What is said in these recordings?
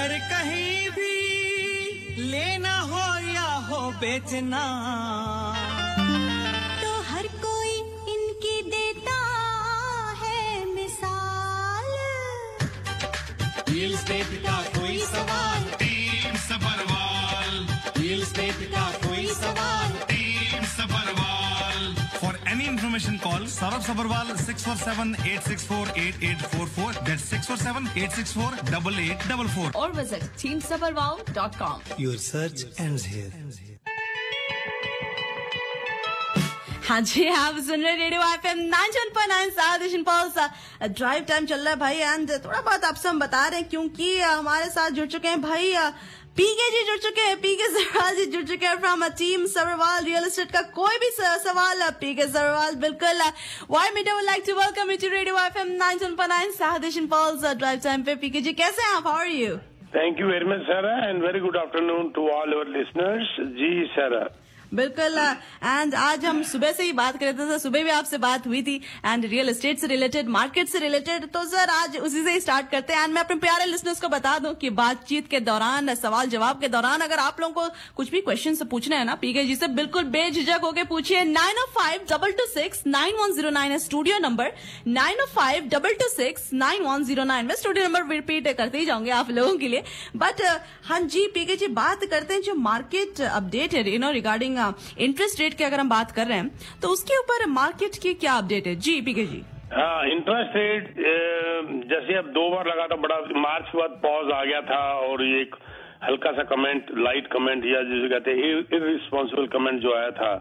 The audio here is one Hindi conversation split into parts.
अगर कहीं भी लेना हो या हो बेचना, तो हर कोई इनकी देता है मिसाल। व्हील्स पे पिटा कोई सवाल, टीम सबरवाल। व्हील्स पे पिटा कोई सवाल, team Sabharwal. For any information, call Saurabh Sabharwal 647-864-8844. That's 647-864-8844. Or visit teamsabharwal.com. your search ends here. हाँ जी, आप सुन रहे radio FM 91.9 south pulse. Drive time चल रहा है भाई, एंड थोड़ा बहुत आपसे हम बता रहे हैं क्योंकि हमारे साथ जुड़ चुके हैं भाई पीके जी, जुड़ चुके हैं पीके सबरवाल जी, जुड़ चुके हैं from team Sabharwal. Real estate का कोई भी सवाल पीके सबरवाल बिल्कुल। Y media would like to welcome you to radio FM 91.9 south pulse drive time पे। पीके जी कैसे हैं आप? How are you? Thank you very much, Sarah, and very good afternoon to all our listeners. जी Sarah. बिल्कुल। एंड आज हम सुबह से ही बात कर रहे थे, सुबह भी आपसे बात हुई थी एंड रियल एस्टेट से रिलेटेड, मार्केट से रिलेटेड। तो सर आज उसी से ही स्टार्ट करते हैं। एंड मैं अपने प्यारे लिसनर्स को बता दूं कि बातचीत के दौरान, सवाल जवाब के दौरान अगर आप लोगों को कुछ भी क्वेश्चन से पूछना है ना, पीके जी से बिल्कुल बेझिझक होकर पूछिए। 905-226-9109 है स्टूडियो नंबर, 905-226-9109। मैं स्टूडियो नंबर रिपीट करते ही जाऊंगे आप लोगों के लिए। बट हाँ जी पीके जी, बात करते हैं जो मार्केट अपडेट है रिगार्डिंग इंटरेस्ट रेट की अगर हम बात कर रहे हैं तो उसके ऊपर मार्केट की क्या अपडेट है? जी पीके जी। हाँ, इंटरेस्ट रेट जैसे अब 2 बार लगा था, बड़ा मार्च के बाद पॉज आ गया था और ये एक हल्का सा कमेंट, लाइट कमेंट या जिसे कहते हैं इररिस्पॉन्सिबल कमेंट जो आया था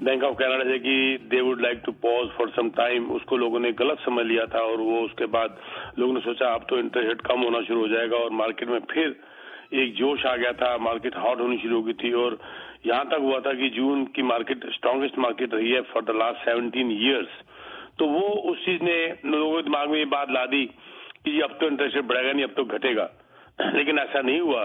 बैंक ऑफ कनाडा से कि they would like to pause for some time, उसको लोगों ने गलत समझ लिया था और वो उसके बाद लोगों ने सोचा अब तो इंटरेस्ट रेट कम होना शुरू हो जाएगा और मार्केट में फिर एक जोश आ गया था, मार्केट हॉट होनी शुरू हो गई थी और यहाँ तक हुआ था कि जून की मार्केट स्ट्रॉन्गेस्ट मार्केट रही है फॉर द लास्ट 17 years। तो वो उस चीज ने लोगों के दिमाग में ये बात ला दी कि अब तो इंटरेस्ट रेट बढ़ेगा नहीं, अब तो घटेगा। लेकिन ऐसा नहीं हुआ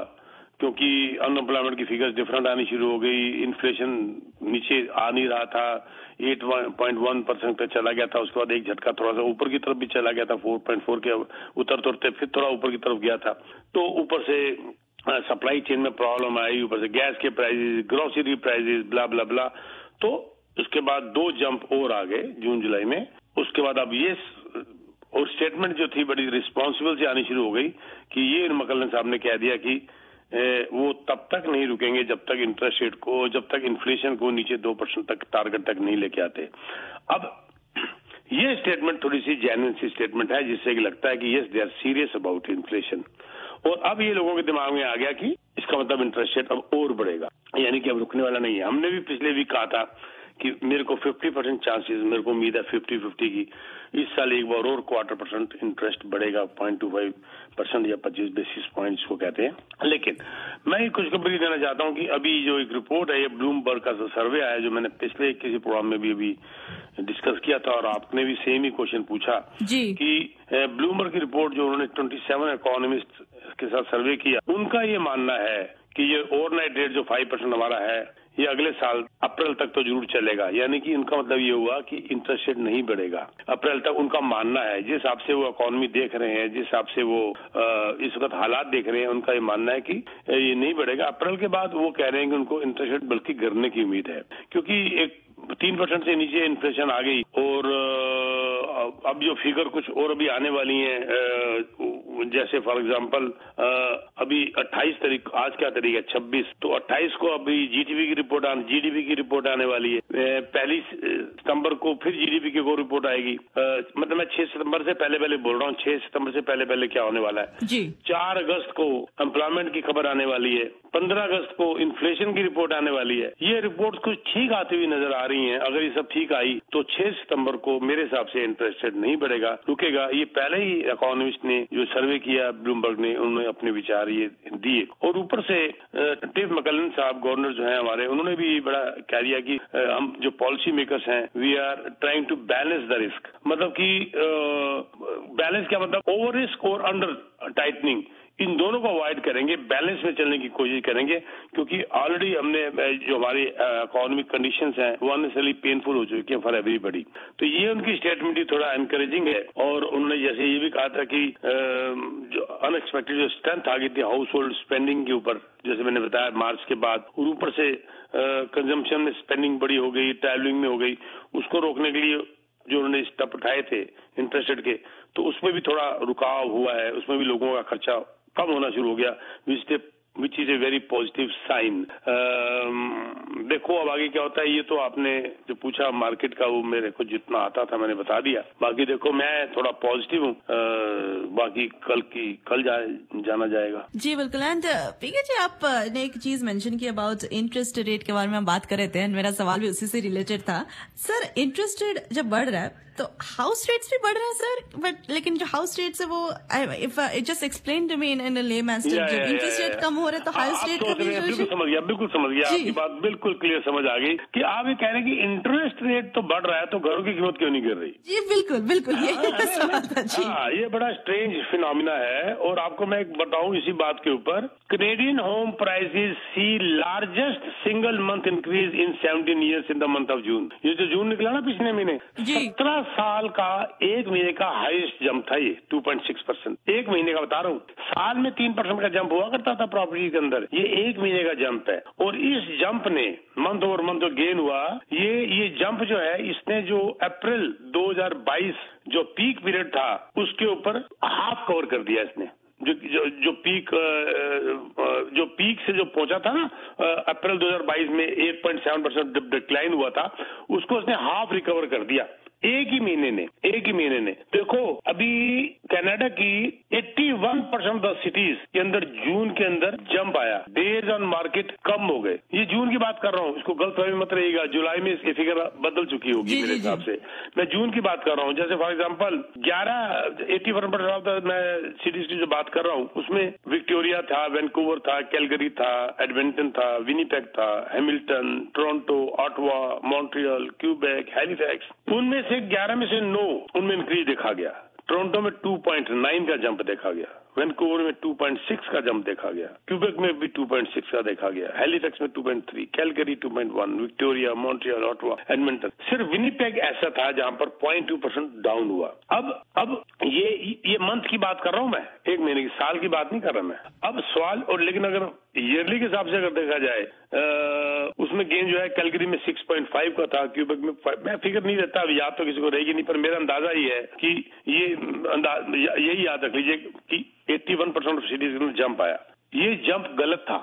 क्योंकि अनएम्प्लॉयमेंट की फिगर्स डिफरेंट आनी शुरू हो गई, इन्फ्लेशन नीचे आ नहीं रहा था, 8.1% तक चला गया था। उसके बाद एक झटका थोड़ा सा ऊपर की तरफ भी चला गया था, 4.4 के उतरते फिर थोड़ा ऊपर की तरफ गया था। तो ऊपर से सप्लाई चेन में प्रॉब्लम आई, ऊपर से गैस के प्राइसेस, ग्रोसरी प्राइसेस, ब्ला ब्ला ब्ला। तो उसके बाद 2 जंप और आ गए जून जुलाई में। उसके बाद अब ये और स्टेटमेंट जो थी बड़ी रिस्पॉन्सिबल से आनी शुरू हो गई कि ये मकलन साहब ने कह दिया कि वो तब तक नहीं रुकेंगे जब तक इंटरेस्ट रेट को, जब तक इन्फ्लेशन को नीचे 2% तक टारगेट तक नहीं लेके आते। अब ये स्टेटमेंट थोड़ी सी जेन्युइन सी स्टेटमेंट है जिससे लगता है कि yes they are serious about inflation. और अब ये लोगों के दिमाग में आ गया कि इसका मतलब इंटरेस्ट रेट अब और बढ़ेगा, यानी कि अब रुकने वाला नहीं है। हमने भी पिछले वीक कहा था कि मेरे को 50% चांसेस, मेरे को उम्मीद है 50-50 की, इस साल एक बार और 0.25% इंटरेस्ट बढ़ेगा, 0.25% या 25 बेसिस पॉइंट्स को कहते हैं। लेकिन मैं खुशखबरी देना चाहता हूं कि अभी जो एक रिपोर्ट है, ये ब्लूमबर्ग का जो सर्वे आया, जो मैंने पिछले किसी प्रोग्राम में भी अभी डिस्कस किया था और आपने भी सेम ही क्वेश्चन पूछा जी कि ब्लूमबर्ग की रिपोर्ट जो उन्होंने 27 इकोनॉमिस्ट के साथ सर्वे किया, उनका ये मानना है कि ये ओवरनाइट रेट जो 5% हमारा है, ये अगले साल अप्रैल तक तो जरूर चलेगा। यानी कि उनका मतलब ये हुआ कि इंटरेस्ट रेट नहीं बढ़ेगा अप्रैल तक, उनका मानना है। जिस हिसाब से वो इकोनॉमी देख रहे हैं, जिस हिसाब से वो इस वक्त हालात देख रहे हैं, उनका ये मानना है कि ये नहीं बढ़ेगा। अप्रैल के बाद वो कह रहे हैं कि उनको इंटरेस्ट रेट बल्कि गिरने की उम्मीद है, क्योंकि एक 3% से नीचे इन्फ्लेशन आ गई और अब जो फिगर कुछ और अभी आने वाली है, जैसे फॉर एग्जांपल अभी 28 तारीख, आज क्या तारीख है 26, तो 28 को अभी जीडीपी की रिपोर्ट आने वाली है। 1 सितंबर को फिर जीडीपी की को रिपोर्ट आएगी। मतलब मैं 6 सितंबर से पहले बोल रहा हूँ, 6 सितंबर से पहले क्या होने वाला है जी। 4 अगस्त को एम्प्लॉयमेंट की खबर आने वाली है, 15 अगस्त को इन्फ्लेशन की रिपोर्ट आने वाली है। ये रिपोर्ट कुछ ठीक आती हुई नजर आ रही है। अगर ये सब ठीक आई तो 6 सितंबर को मेरे हिसाब से इंटरेस्ट रेट नहीं बढ़ेगा, रुकेगा। ये पहले ही इकोनॉमिस्ट ने जो सर्वे किया ब्लूमबर्ग ने, उन्होंने अपने विचार ये दिए। और ऊपर से टिम मैकलेलन साहब, गवर्नर जो हैं हमारे, उन्होंने भी बड़ा कह दिया कि हम जो पॉलिसी मेकर्स हैं, we are trying to balance the risk. मतलब कि बैलेंस क्या मतलब, ओवर रिस्क और अंडर टाइटनिंग, इन दोनों को अवॉइड करेंगे, बैलेंस में चलने की कोशिश करेंगे, क्योंकि ऑलरेडी हमने जो हमारी इकोनॉमिक कंडीशंस हैं वो अननेसेसरली पेनफुल हो चुकी है फॉर एवरीबडी। तो ये उनकी स्टेटमेंट ही थोड़ा एनकरेजिंग है। और उन्होंने जैसे ये भी कहा था कि जो अनएक्सपेक्टेड जो स्ट्रेंथ आ गई थी हाउस होल्ड स्पेंडिंग के ऊपर, जैसे मैंने बताया मार्च के बाद, और ऊपर से कंजम्पशन में स्पेंडिंग बड़ी हो गई, ट्रैवलिंग में हो गई, उसको रोकने के लिए जो उन्होंने स्टेप उठाए थे इंटरेस्ट रेट के, तो उसमें भी थोड़ा रुकाव हुआ है, उसमें भी लोगों का खर्चा कम होना शुरू हो गया, which is a very positive sign. देखो अब आगे क्या होता है। ये तो आपने जो पूछा मार्केट का, वो मेरे को जितना आता था मैंने बता दिया। बाकी देखो मैं थोड़ा पॉजिटिव हूँ, बाकी कल जाना जाएगा। जी बिल्कुल। एंड पीके जी, आपने एक चीज मेंशन की अबाउट इंटरेस्ट रेट के बारे में हम बात कर रहे थे, एंड मेरा सवाल भी उसी से रिलेटेड था। सर, इंटरेस्ट रेट जब बढ़ रहा है तो हाउस रेट्स भी बढ़ रहे हैं सर, बट लेकिन जो हाउस रेट्स है वो, if just explain to me in layman's terms, जब इंटरेस्ट रेट कम हो रहे तो हाउस रेट का भी बिल्कुल समझ गया आपकी बात, बिल्कुल क्लियर समझ आ गई कि आप ये कह रहे हैं कि इंटरेस्ट रेट तो बढ़ रहा है तो घरों की कीमत क्यों नहीं गिर रही। जी बिल्कुल ये सवाल था जी। हाँ, ये बड़ा स्ट्रेंज फिनोमिना है। और आपको मैं बताऊं इसी बात के ऊपर, Canadian home prices see largest single month increase in 17 years in the month of June. ये जो जून निकला ना पिछले महीने, 17 साल का एक महीने का हाईएस्ट जंप था ये, 2.6%। एक महीने का बता रहा हूँ, साल में 3% का जंप हुआ करता था प्रॉपर्टी के अंदर, ये एक महीने का जंप है। और इस जंप ने मंथ ओवर मंथ जो गेन हुआ, ये जंप जो है, इसने जो अप्रैल 2022 जो पीक पीरियड था उसके ऊपर हाफ कवर कर दिया इसने। जो पीक से जो पहुंचा था ना अप्रैल 2022 में 8.7% डिक्लाइन हुआ था, उसको उसने हाफ रिकवर कर दिया एक ही महीने ने। देखो अभी कनाडा की 81% ऑफ सिटीज के अंदर जून के अंदर जंप आया, डेज ऑन मार्केट कम हो गए। ये जून की बात कर रहा हूँ, इसको गलतफहमी मत रहिएगा, जुलाई में इसकी फिगर बदल चुकी होगी मेरे हिसाब से। मैं जून की बात कर रहा हूँ। जैसे फॉर एग्जाम्पल 81% ऑफ द मैं सिटीज की जो बात कर रहा हूँ, उसमें विक्टोरिया था, वैंकूवर था, कैलगरी था, एडमंटन था, विनीपेग था, Hamilton, Toronto, Ottawa, Montreal, Quebec, Halifax, उनमें से 11 में से 9 उनमें इंक्रीज देखा गया। टोरंटो में 2.9 का जंप देखा गया, वैंकूवर में 2.6 का जंप देखा गया, क्यूबेक में भी 2.6 का देखा गया, हैलिफैक्स में 2.3, Calgary 2.1, Victoria, Montreal, Ottawa, Edmonton. सिर्फ विनीपेग ऐसा था जहां पर 0.2% डाउन हुआ। अब ये मंथ की बात कर रहा हूं मैं, एक महीने की, साल की बात नहीं कर रहा मैं। अब सवाल, और लेकिन अगर ईयरली के हिसाब से अगर देखा जाए, उसमें गेन जो है कैलगरी में 6.5 का था, क्यूबेक में 5, मैं फिगर नहीं देता, अब याद तो किसी को रहेगी नहीं, पर मेरा अंदाजा ही है कि यही याद रख लीजिए कि 81% ऑफ सिटीज में जंप आया। ये जंप गलत था।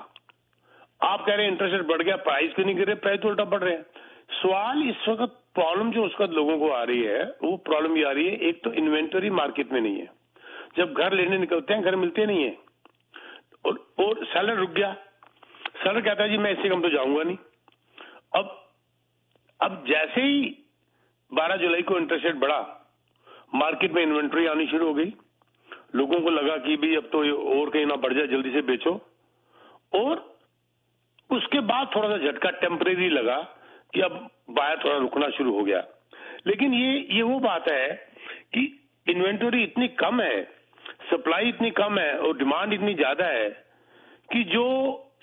आप कह रहे हैं इंटरेस्ट रेट बढ़ गया, प्राइस क्यों नहीं गिर रहे, प्राइस तो उल्टा बढ़ रहे हैं। सवाल इस वक्त प्रॉब्लम जो उसका लोगों को आ रही है, वो प्रॉब्लम ये आ रही है, एक तो इन्वेंटरी मार्केट में नहीं है। जब घर लेने निकलते हैं घर मिलते नहीं है, और सेलर रुक गया। सेलर कहता है जी मैं इससे कम तो जाऊंगा नहीं। अब जैसे ही 12 जुलाई को इंटरेस्ट रेट बढ़ा, मार्केट में इन्वेंटरी आनी शुरू हो गई। लोगों को लगा कि भी अब तो और कहीं ना बढ़ जाए, जल्दी से बेचो। और उसके बाद थोड़ा सा झटका टेम्परेरी लगा कि अब बायर थोड़ा रुकना शुरू हो गया। लेकिन ये वो बात है कि इन्वेंटरी इतनी कम है, सप्लाई इतनी कम है और डिमांड इतनी ज्यादा है कि जो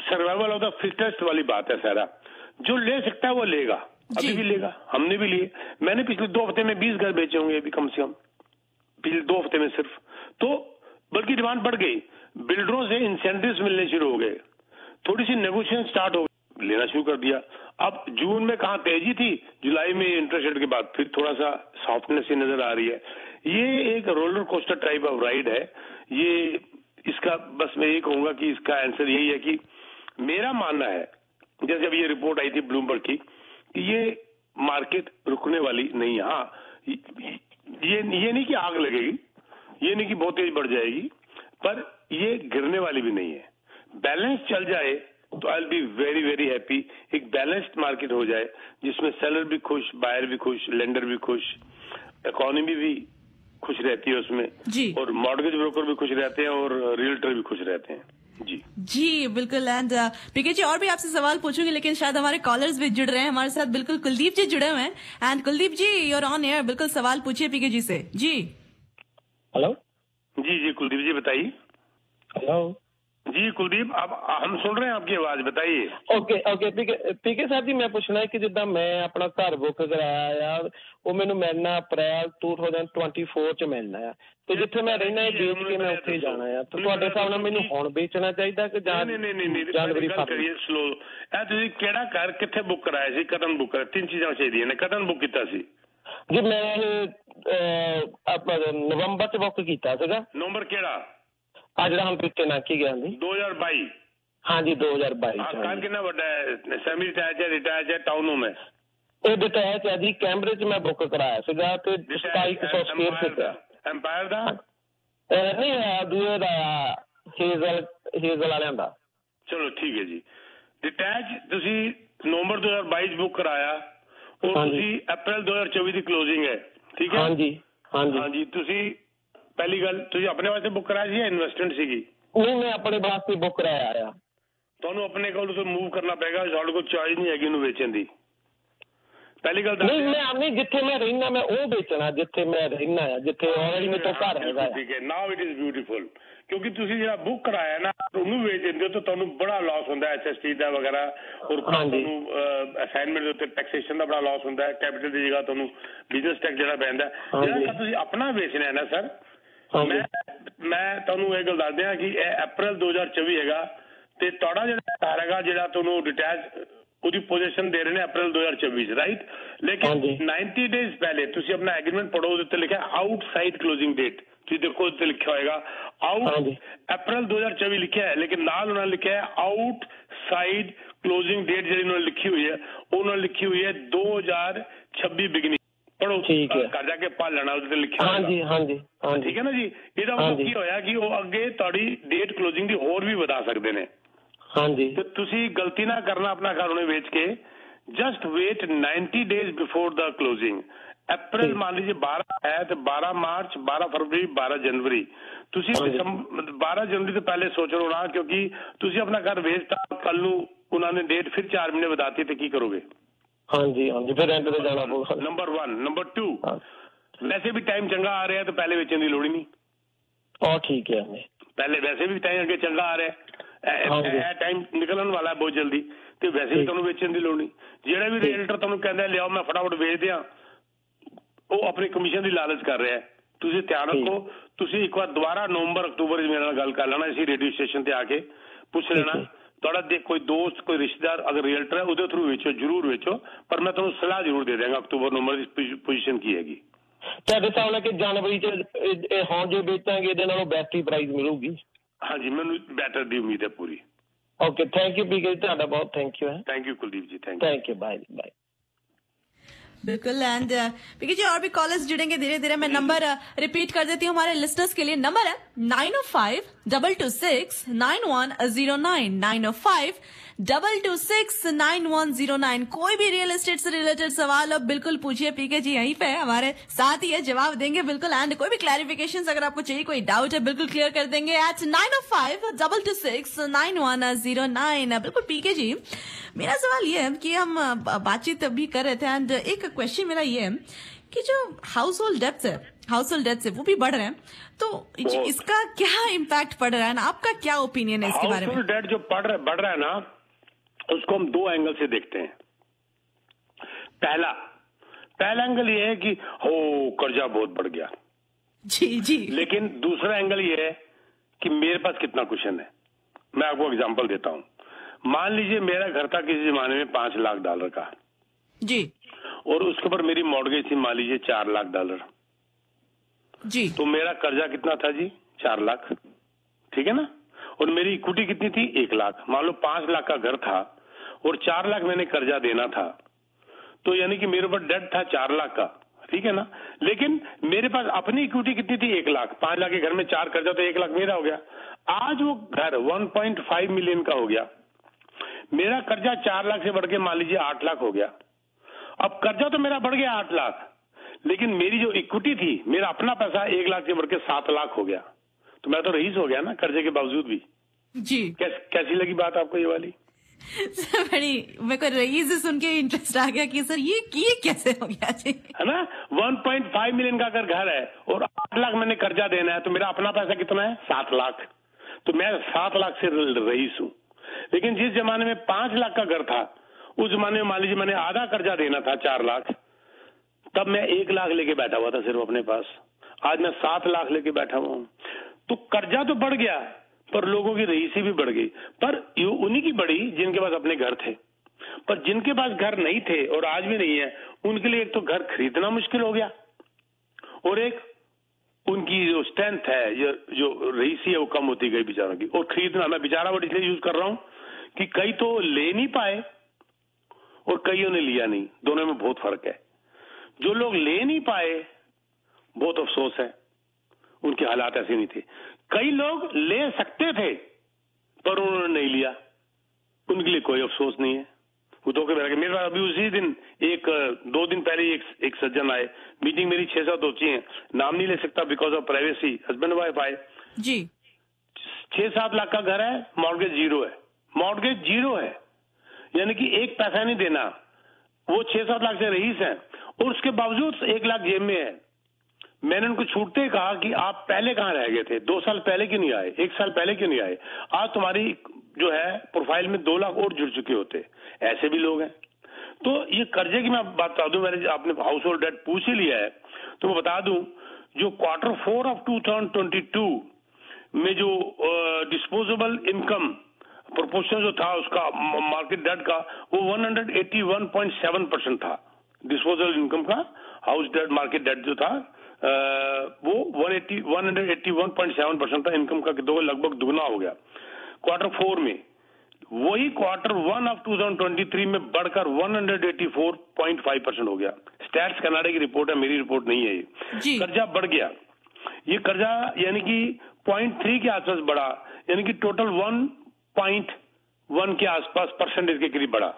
सर्वाइवल ऑफ द फिटेस्ट वाली बात है सारा, जो ले सकता है वो लेगा, अभी भी लेगा। हमने भी लिए, मैंने पिछले 2 हफ्ते में 20 घर बेचे होंगे अभी कम से कम, पिछले 2 हफ्ते में सिर्फ। तो बल्कि डिमांड बढ़ गई, बिल्डरों से इंसेंटिव्स मिलने शुरू हो गए, थोड़ी सी नेगोशिएशन स्टार्ट हो गई, लेना शुरू कर दिया। अब जून में कहां तेजी थी, जुलाई में इंटरेस्ट रेट के बाद फिर थोड़ा सा सॉफ्टनेस ही नजर आ रही है। ये एक roller coaster type of ride है। ये इसका बस मैं ये कहूंगा कि इसका आंसर यही है कि मेरा मानना है, जैसे अभी ये रिपोर्ट आई थी ब्लूमबर्ग की, कि ये मार्केट रुकने वाली नहीं है। हाँ, ये नहीं कि आग लगेगी, ये नहीं कि बहुत तेज बढ़ जाएगी, पर ये गिरने वाली भी नहीं है। बैलेंस चल जाए तो I will be very very happy. एक बैलेंस्ड मार्केट हो जाए जिसमें सेलर भी खुश, बायर भी खुश, लेंडर भी खुश, इकोनॉमी भी खुश रहती है उसमें, और मॉर्गेज ब्रोकर भी खुश रहते हैं और रियल्टर भी खुश रहते हैं। जी बिल्कुल। एंड पीके जी, और भी आपसे सवाल पूछूंगी, लेकिन शायद हमारे कॉलर्स भी जुड़ रहे हैं हमारे साथ। बिल्कुल कुलदीप जी जुड़े हुए हैं। And Kuldeep ji, you're on air, बिल्कुल सवाल पूछिए पीके जी से। जी हेलो। जी कुलदीप जी बताइए। हेलो जी कुलदीप, अब हम सुन रहे हैं आपकी आवाज, बताइए। ओके पीके साहब जी, मैं ਪੁੱਛਣਾ ਹੈ ਕਿ ਜਿੱਦਾਂ ਮੈਂ ਆਪਣਾ ਘਰ ਬੁੱਕ ਕਰਾਇਆ ਆ, ਉਹ ਮੈਨੂੰ ਮਿਲਣਾ ਅਪ੍ਰੈਲ 2024 ਚ ਮਿਲਣਾ ਆ, ਤੇ ਜਿੱਥੇ ਮੈਂ ਰਹਿਣਾ ਹੈ ਵੇਚ ਕੇ ਮੈਂ ਉੱਥੇ ਜਾਣਾ ਆ, ਤੇ ਤੁਹਾਡੇ ਹਿਸਾਬ ਨਾਲ ਮੈਨੂੰ ਹੁਣ ਵੇਚਣਾ ਚਾਹੀਦਾ ਕਿ ਨਹੀਂ ਜਨਵਰੀ ਕਰੀਏ ਸਲੋ। ਇਹ ਤੁਸੀਂ ਕਿਹੜਾ ਘਰ ਕਿੱਥੇ ਬੁੱਕ ਕਰਾਇਆ ਸੀ, ਕਦੋਂ ਬੁੱਕ ਕਰਾਇਆ? 3 ਚੀਜ਼ਾਂ ਚਾਹੀਦੀਆਂ ਨੇ। ਕਦੋਂ ਬੁੱਕ ਕੀਤਾ ਸੀ ਜੀ? ਮੈਂ ਨਵੰਬਰ ਚ ਬੁੱਕ ਕੀਤਾ ਸੀਗਾ। ਨੰਬਰ ਕਿਹੜਾ? ਆ ਜਿਹੜਾ ਹੁਣ ਪਿੱਛੇ ਨਾ ਕੀ ਗਿਆ ਜੀ 2022? ਹਾਂਜੀ 2022। ਘਰ ਕਿੰਨਾ ਵੱਡਾ ਹੈ? ਸੈਮੀ ਡਿਟੈਚ ਹੈ, ਡਿਟੈਚ ਹੈ, ਟਾਊਨ ਹੋਮ ਹੈ? ਇਹ ਡਿਟੈਚ ਹੈ ਜੀ, ਕੈਮਰੇ ਚ ਮੈਂ ਬੁੱਕ ਕਰਾਇਆ ਸੀਗਾ ਤੇ 2700 ਸਕੁਅਰ ਫੁੱਟ ਹੈ। ਐਮਪਾਇਰ ਦਾ ਨਹੀਂ ਹੈ, ਦੂਏ ਦਾ ਹੇਜ਼ਲ ਵਾਲਿਆਂ ਦਾ। ਚਲੋ ਠੀਕ ਹੈ ਜੀ। ਡਿਟੈਚ ਤੁਸੀਂ ਨਵੰਬਰ 2022 ਬੁੱਕ ਕਰਾਇਆ, ਔਰ ਤੁਸੀਂ ਅਪ੍ਰੈਲ 2024 ਦੀ ਕਲੋਜ਼ਿੰਗ ਹੈ, ਠੀਕ ਹੈ? ਹਾਂਜੀ। ਤੁਸੀਂ ਪਹਿਲੀ ਗੱਲ, ਤੁਸੀਂ ਆਪਣੇ ਵਾਸਤੇ ਬੁੱਕ ਕਰਾਇਆ ਸੀ ਜਾਂ ਇਨਵੈਸਟਮੈਂਟ ਸੀਗੀ? ਨਹੀਂ, ਮੈਂ ਆਪਣੇ ਵਾਸਤੇ ਬੁੱਕ ਕਰਾਇਆ ਆ। ਤੁਹਾਨੂੰ ਆਪਣੇ ਕੋਲ ਤੋਂ ਮੂਵ ਕਰਨਾ ਪਏਗਾ, ਸਾਡੇ ਕੋਲ ਚੋਇਸ ਨਹੀਂ ਹੈਗੀ ਇਹਨੂੰ ਵੇਚਣ ਦੀ। ਪਹਿਲੀ ਗੱਲ ਨਹੀਂ, ਮੈਂ ਆਪਣੀ ਜਿੱਥੇ ਮੈਂ ਰਹਿਣਾ ਮੈਂ ਉਹ ਵੇਚਣਾ, ਜਿੱਥੇ ਮੈਂ ਰਹਿਣਾ ਆ, ਜਿੱਥੇ ਆਲਰੇਡੀ ਮੇਰੇ ਤੋਂ ਘਰ ਹੈਗਾ। ਠੀਕ ਹੈ, ਨਾਓ ਇਟ ਇਜ਼ ਬਿਊਟੀਫੁਲ। ਕਿਉਂਕਿ ਤੁਸੀਂ ਜਿਹੜਾ ਬੁੱਕ ਕਰਾਇਆ ਨਾ ਉਹਨੂੰ ਵੇਚ ਦਿੰਦੇ ਹੋ ਤਾਂ ਤੁਹਾਨੂੰ ਬੜਾ ਲਾਸ ਹੁੰਦਾ, HST ਦਾ ਵਗੈਰਾ, ਔਰ ਤੁਹਾਨੂੰ ਅਸਾਈਨਮੈਂਟ ਦੇ ਉੱਤੇ ਟੈਕਸੇਸ਼ਨ ਦਾ ਬੜਾ ਲਾਸ ਹੁੰਦਾ ਹੈ, ਕੈਪੀਟਲ ਦੀ ਜਗ੍ਹਾ ਤੁਹਾਨੂੰ ਬਿਜ਼ਨਸ ਟੈਕਸ ਜਿਹੜਾ ਪੈਂਦਾ। ਜਿਹੜਾ ਤੁਸੀਂ ਆਪਣਾ ਵੇਚਣਾ ਹੈ ਨਾ ਸਰ, ਮੈਂ ਤੁਹਾਨੂੰ ਇਹ ਗੱਲ ਦੱਸ ਦਿਆਂ ਕਿ ਇਹ ਅਪ੍ਰੈਲ 2024 ਹੈਗਾ, ਤੇ ਤੁਹਾਡਾ ਜਿਹੜਾ ਘਰ ਹੈਗਾ ਜਿਹੜਾ ਤੁਹਾਨੂੰ ਡਿਟੈਚ ਉਹਦੀ ਪੋਜੀਸ਼ਨ ਦੇ ਰਹੇ ਨੇ ਅਪ੍ਰੈਲ 2024 ਚ, ਰਾਈਟ? ਲੇਕਿਨ 90 ਡੇਜ਼ ਪਹਿਲੇ ਤੁਸੀਂ ਆਪਣਾ ਐਗਰੀਮੈਂਟ ਪੜੋ, ਉਹਦੇ ਉੱਤੇ ਲਿਖਿਆ ਆਊਟਸਾਈਡ ਕਲੋਜ਼ਿੰਗ ਡੇਟ। ਤੁਸੀਂ ਦੇਖੋ ਉੱਤੇ ਲਿਖਿਆ ਹੋਏਗਾ ਆਊਟ ਅਪ੍ਰੈਲ 2024 ਲਿਖਿਆ ਹੈ, ਲੇਕਿਨ ਨਾਲ ਉਹਨਾਂ ਨੇ ਲਿਖਿਆ ਹੈ ਆਊਟਸਾਈਡ ਕਲੋਜ਼ਿੰਗ ਡੇਟ। ਜਿਹੜੀ ਉਹਨਾਂ ਨੇ ਲਿਖੀ ਹੋਈ ਹੈ ਉਹਨਾਂ ਨੇ ਲਿਖੀ ਹੋਈ ਹੈ 2026 ਬਿਗਨਿੰਗ। ਪੜੋ, ਘਰ ਜਾ ਕੇ ਪੜ੍ਹ ਲੈਣਾ, ਉਹਦੇ ਤੇ ਲਿਖਿਆ। ਹਾਂਜੀ, ਠੀਕ ਹੈ ਨਾ ਜੀ। ਇਹਦਾ ਮਤਲਬ ਕੀ ਹੋਇਆ ਕਿ ਉਹ ਅੱਗੇ ਤੁਹਾਡੀ ਡੇਟ ਕਲੋਜ਼ਿੰਗ ਦੀ ਹੋਰ ਵੀ ਵਧਾ ਸਕਦੇ ਨੇ। ਹਾਂਜੀ, ਤੇ ਤੁਸੀਂ ਗਲਤੀ ਨਾ ਕਰਨਾ ਆਪਣਾ ਘਰ ਉਹਨੇ ਵੇਚ ਕੇ। Just wait 90 days before the closing. अप्रैल मान लीजिए 12 है तो 12 मार्च, 12 फरवरी, 12 जनवरी। ਤੁਸੀਂ 12 ਜਨਵਰੀ ਤੋਂ ਪਹਿਲੇ ਸੋਚ ਲਓ ਨਾ, ਕਿਉਂਕਿ ਤੁਸੀਂ ਆਪਣਾ ਘਰ ਵੇਚਤਾ, ਕੱਲ ਨੂੰ ਉਹਨਾਂ ਨੇ ਡੇਟ ਫਿਰ 4 ਮਹੀਨੇ ਵਧਾਤੀ ਤੇ ਕੀ ਕਰੋਗੇ? ਹਾਂਜੀ, ਫਿਰ ਰੈਂਟ ਤੇ ਜਾਣਾ ਪਊਗਾ। ਨੰਬਰ 1। ਨੰਬਰ 2, ਵੈਸੇ ਵੀ ਟਾਈਮ ਚੰਗਾ ਆ ਰਿਹਾ ਤੇ ਪਹਿਲੇ ਵੇਚਣ ਦੀ ਲੋੜ ਹੀ ਨਹੀਂ। ਠੀਕ ਹੈ, ਪਹਿਲੇ ਵੈਸੇ ਵੀ ਟਾਈਮ ਅੱਗੇ ਚੰਗਾ ਆ ਰਿਹਾ, ਇਹ ਟਾਈਮ ਨਿਕਲਣ ਵਾਲਾ ਬਹੁਤ ਜਲਦੀ, ਤੇ ਵੈਸੇ ਵੀ ਤੁਹਾਨੂੰ ਵੇਚਣ ਦੀ ਲੋੜ ਨਹੀਂ। ਜਿਹੜਾ ਵੀ ਰੀਅਲਟਰ ਤੁਹਾਨੂੰ ਕਹਿੰਦਾ ਲਿਆਓ ਮੈਂ ਫਟਾਫਟ ਵੇਚ ਦਿਆਂ, ਉਹ ਆਪਣੀ ਕਮਿਸ਼ਨ ਦੀ ਲਾਲਚ ਕਰ ਰਿਹਾ। ਤੁਸੀਂ ਧਿਆਨ ਰੱਖੋ, ਤੁਸੀਂ ਇੱਕ ਵਾਰ ਦੁਬਾਰਾ ਨਵੰਬਰ ਅਕਤੂਬਰ 'ਚ ਮੇਰੇ ਨਾਲ ਗੱਲ ਕਰ ਲੈਣਾ, ਇਸੇ ਰੇਡੀਓ ਸਟੇਸ਼ਨ ਤੇ ਆ ਕੇ ਪੁੱਛ ਲੈਣਾ। ਤੁਹਾਡਾ ਕੋਈ ਦੋਸਤ, ਕੋਈ ਰਿਸ਼ਤੇਦਾਰ ਅਗਰ ਰੀਅਲਟਰ ਹੈ ਉਹਦੇ ਥਰੂ ਵੇਚੋ, ਜ਼ਰੂਰ ਵੇਚੋ, ਪਰ ਮੈਂ ਤੁਹਾਨੂੰ ਸਲਾਹ ਜ਼ਰੂਰ ਦੇ ਦਿਆਂਗਾ ਅਕਤੂਬਰ ਨਵੰਬਰ ਦੀ ਪੋਜੀਸ਼ਨ ਕੀ ਹੈਗੀ। ਤੁਹਾਡੇ ਹਿਸਾਬ ਨਾਲ ਕਿ ਜਨਵਰੀ 'ਚ ਹੁਣ ਜੇ ਵੇਚਾਂਗੇ ਇਹਦੇ ਨਾਲੋਂ ਬੈਸਟ ਹੀ ਪ੍ਰਾਈਸ ਮਿਲੂਗੀ? ਹਾਂਜੀ, ਮੈਨੂੰ ਬੈਟਰ ਦੀ ਉਮੀਦ ਹੈ ਪੂਰੀ। Okay, thank you PK ji, ਤੁਹਾਡਾ ਬਹੁਤ ਥੈਂਕ ਯੂ ਹੈ। Thank you Kuldeep ji, thank you, bye bye. बिल्कुल। एंड पीके जी और भी कॉलर्स जुड़ेंगे धीरे धीरे। मैं नंबर रिपीट कर देती हूँ हमारे लिस्टर्स के लिए। नंबर है 905-226-9109, 905-226-9109। कोई भी रियल एस्टेट से रिलेटेड सवाल हो बिल्कुल पूछिए, पीके जी यहीं पे है, हमारे साथ ही है, जवाब देंगे बिल्कुल। एंड कोई भी क्लैरिफिकेशन अगर आपको चाहिए, कोई डाउट है, बिल्कुल क्लियर कर देंगे एट 905-226-9109। बिल्कुल पीके जी, मेरा सवाल ये है कि हम बातचीत अभी कर रहे थे, एंड एक क्वेश्चन मेरा ये है कि जो हाउस होल्ड डेप्थ है वो भी बढ़ रहे हैं, तो इसका क्या इम्पैक्ट पड़ रहा है ना? आपका क्या ओपिनियन है इसके बारे में? हाउस होल्ड डेट जो बढ़ रहा है ना, उसको हम 2 एंगल से देखते हैं। पहला एंगल ये है कि हो कर्जा बहुत बढ़ गया, जी। लेकिन दूसरा एंगल ये है कि मेरे पास कितना कुशन है। मैं आपको एग्जांपल देता हूं। मान लीजिए मेरा घर था किसी जमाने में $5 लाख का, जी, और उसके ऊपर मेरी मॉर्गेज थी मान लीजिए $4 लाख, जी। तो मेरा कर्जा कितना था जी? 4 लाख, ठीक है ना? और मेरी इक्विटी कितनी थी? 1 लाख। मान लो 5 लाख का घर था और 4 लाख मैंने कर्जा देना था, तो यानी कि मेरे ऊपर डेट था 4 लाख का, ठीक है ना? लेकिन मेरे पास अपनी इक्विटी कितनी थी? 1 लाख। 5 लाख के घर में 4 कर्जा, तो 1 लाख मेरा हो गया। आज वो घर 1.5 मिलियन का हो गया, मेरा कर्जा 4 लाख से बढ़ के मान लीजिए 8 लाख हो गया। अब कर्जा तो मेरा बढ़ गया 8 लाख, लेकिन मेरी जो इक्विटी थी, मेरा अपना पैसा 1 लाख से बढ़ के 7 लाख हो गया, तो मैं तो रईस हो गया ना कर्जे के बावजूद भी, जी। कैसी लगी बात आपको ये वाली? बड़ी, मेरे को रईस सुन के इंटरेस्ट आ गया कि सर ये कैसे हो गया जी, है ना? 1.5 मिलियन का अगर घर है और 8 लाख मैंने कर्जा देना है, तो मेरा अपना पैसा कितना है? 7 लाख। तो मैं 7 लाख से रईस हूं। लेकिन जिस जमाने में 5 लाख का घर था, उस जमाने में मान लीजिए मैंने आधा कर्जा देना था 4 लाख, तब मैं 1 लाख लेके बैठा हुआ था सिर्फ अपने पास। आज मैं 7 लाख लेके बैठा हुआ हूं। तो कर्जा तो बढ़ गया, पर लोगों की रईसी भी बढ़ गई। पर उन्हीं की बढ़ी जिनके पास अपने घर थे, पर जिनके पास घर नहीं थे और आज भी नहीं है, उनके लिए एक तो घर खरीदना मुश्किल हो गया, और एक उनकी जो स्ट्रेंथ है, जो रईसी है, वो कम होती गई बेचारों की। और खरीदना, मैं बेचारा वर्ड इसलिए यूज कर रहा हूं कि कई तो ले नहीं पाए और कईयों ने लिया नहीं, दोनों में बहुत फर्क है। जो लोग ले नहीं पाए, बहुत अफसोस है, उनके हालात ऐसे नहीं थे। कई लोग ले सकते थे पर उन्होंने नहीं लिया, उनके लिए कोई अफसोस नहीं है, वो धोखे में रह गए। मेरे पास अभी उसी दिन 2 दिन पहले एक सज्जन आए, मीटिंग मेरी 6-7 होती है, नाम नहीं ले सकता because of privacy, husband wife आए जी। 6-7 लाख का घर है, मॉर्गेज जीरो है, मॉर्गेज जीरो है, यानी कि एक पैसा नहीं देना। वो 6-7 लाख से रईस है और उसके बावजूद 1 लाख जेब में है। मैंने उनको छूटते ही कहा कि आप पहले कहां रह गए थे, 2 साल पहले क्यों नहीं आए, 1 साल पहले क्यों नहीं आए, आज तुम्हारी जो है प्रोफाइल में 2 लाख और जुड़ चुके होते। ऐसे भी लोग हैं। तो ये कर्जे की मैं बात बता दूं, मैंने आपने हाउस होल्ड डेट पूछ ही लिया है तो मैं बता दूं, जो Q4 ऑफ 2022 में जो डिस्पोजेबल इनकम प्रोपोर्शन जो था उसका मार्केट डेट का, वो 181.7% था। डिस्पोजेबल इनकम का हाउस डेट मार्केट डेट जो था वो 181.7% था इनकम का, दो लगभग दुगना हो गया Q4 में। वही Q1 ऑफ 2023 में बढ़कर 184.5% हो गया। स्टैट्स कनाडा की रिपोर्ट है, मेरी रिपोर्ट नहीं है ये। कर्जा बढ़ गया, ये कर्जा यानी कि 0.3 के आसपास बढ़ा, यानी कि टोटल 1.1 के आसपास परसेंटेज के करीब बढ़ा,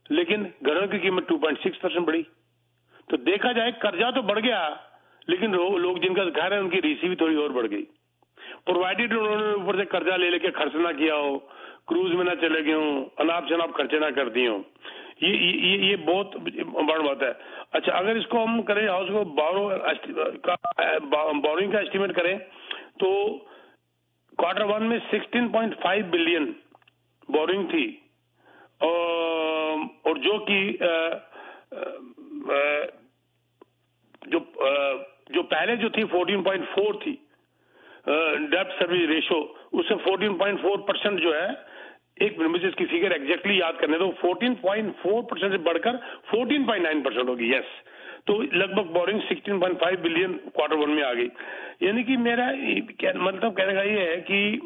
लेकिन घरों की कीमत 2.6% बढ़ी। तो देखा जाए कर्जा तो बढ़ गया, लेकिन लोग जिनका घर है उनकी रीसी भी थोड़ी और बढ़ गई, प्रोवाइडेड उन्होंने ऊपर से कर्जा ले लेके खर्च ना किया हो, क्रूज में ना चले गए हो, अनाप शनाप खर्चे ना कर दिए हो। ये बहुत बड़ा बात है। अच्छा, अगर इसको हम करें, हाउस को बोरिंग का एस्टिमेट करें तो Q1 में 16.5 बिलियन बोरिंग थी, और जो कि जो पहले जो थी 14.4 थी डेब्ट सर्विस रेशो, उससे 14.4% जो है, एक मिनट मुझे इसकी फिगर एग्जैक्टली याद करने दो, 14.4% से बढ़कर 14.9% होगी। यस, तो लगभग बोरिंग 16.5 बिलियन Q1 में आ गई। यानी कि मेरा मतलब कहने का ये है कि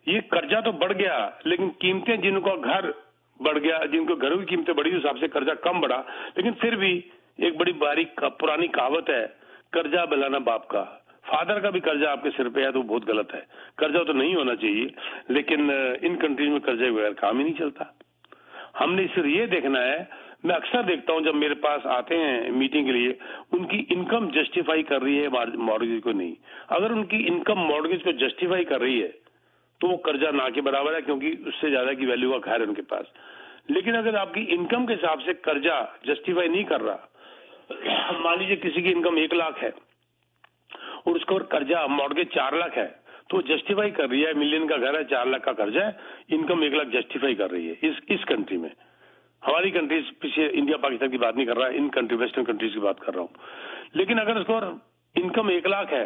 ये कर्जा तो बढ़ गया, लेकिन कीमतें, जिनको घर बढ़ गया, जिनको घरों की कीमतें बढ़ी, उस हिसाब से कर्जा कम बढ़ा। लेकिन फिर भी एक बड़ी बारीक पुरानी कहावत है, कर्जा बलाना बाप का। फादर का भी कर्जा आपके सिर पे है तो बहुत गलत है, कर्जा तो नहीं होना चाहिए, लेकिन इन कंट्रीज में कर्जे बगैर काम ही नहीं चलता। हमने सिर्फ ये देखना है, मैं अक्सर देखता हूं जब मेरे पास आते हैं मीटिंग के लिए, उनकी इनकम जस्टिफाई कर रही है मॉर्गेज को नहीं। अगर उनकी इनकम मॉर्गेज को जस्टिफाई कर रही है तो वो कर्जा ना के बराबर है, क्योंकि उससे ज्यादा की वैल्यू का घर है उनके पास। लेकिन अगर आपकी इनकम के हिसाब से कर्जा जस्टिफाई नहीं कर रहा, मान लीजिए किसी की इनकम 1 लाख है और उसका कर्जा मॉर्गेज 4 लाख है, तो जस्टिफाई कर रही है, मिलियन का घर है, 4 लाख का कर्जा है, इनकम 1 लाख जस्टिफाई कर रही है इस कंट्री में। हमारी कंट्रीज, पीछे इंडिया पाकिस्तान की बात नहीं कर रहा, इन कंट्री वेस्टर्न कंट्रीज की बात कर रहा हूं। लेकिन अगर उसको इनकम 1 लाख है,